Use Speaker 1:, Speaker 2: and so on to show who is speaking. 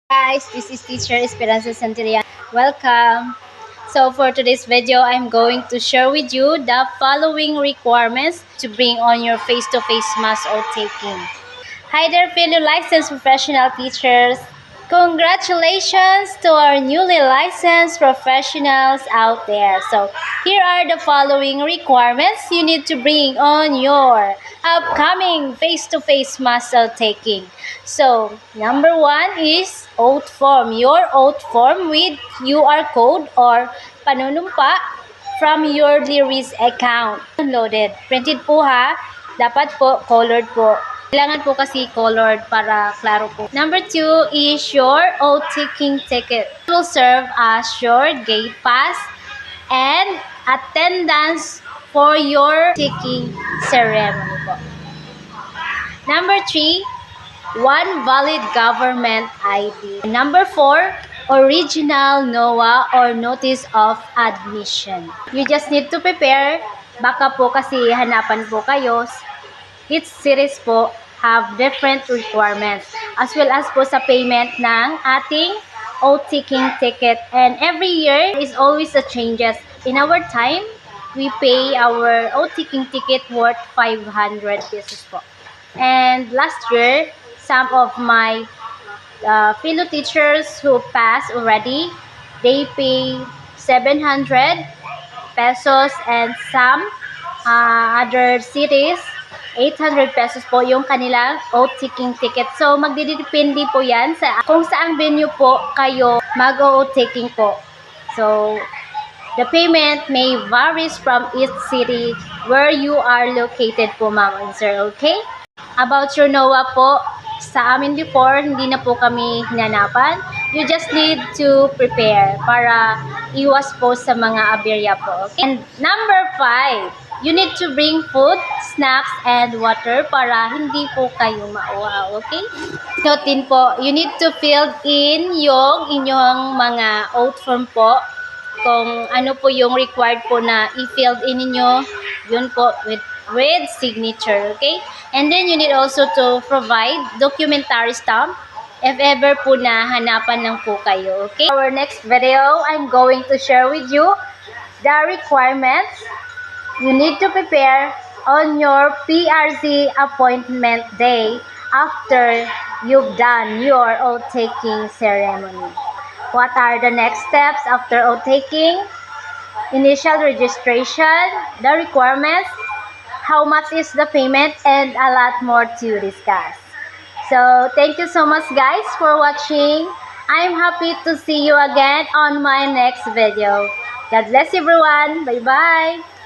Speaker 1: Guys, this is teacher Esperanza Santillan. Welcome. So for today's video, I'm going to share with you the following requirements to bring on your face-to-face mass or taking. Hi there, fellow licensed professional teachers. Congratulations to our newly licensed professionals out there. So here are the following requirements you need to bring on your upcoming face-to-face muscle taking. So number one is oath form. Your oath form with QR code or panunumpa from your Lyris account. Downloaded. Printed po ha. Dapat po colored po. Kailangan po kasi colored para klaro po. Number 2 is your oath-taking ticket. It will serve as your gate pass and attendance for your taking ceremony po. Number 3, one valid government ID. Number 4, original NOA or Notice of Admission. You just need to prepare. Baka po kasi hanapan po kayo. Each series po have different requirements as well as po sa payment ng ating oath-taking ticket, and every year is always a changes. In our time, we pay our oath-taking ticket worth 500 pesos po. And last year, some of my fellow teachers who passed already, they pay 700 pesos, and some other cities 800 pesos po yung kanilang oath-taking ticket. So, magdidepende po yan sa kung saang venue po kayo mag-oath-taking po. So, the payment may varies from each city where you are located po, ma'am and sir. Okay? About your NOA po, sa amin before, hindi na po kami hinanapan. You just need to prepare para iwas po sa mga aberya po. Okay? And number 5, you need to bring food, snacks, and water para hindi po kayo mauhaw, okay? Note din po, you need to fill in yung inyong mga oath form po. Kung ano po yung required po na i-fill in ninyo, yun po with signature, okay? And then you need also to provide documentary stamp if ever po na hanapan lang po kayo, okay? Our next video, I'm going to share with you the requirements you need to prepare on your PRC appointment day after you've done your oath-taking ceremony. What are the next steps after oath-taking? Initial registration, the requirements, how much is the payment, and a lot more to discuss. So, thank you so much guys for watching. I'm happy to see you again on my next video. God bless everyone. Bye-bye.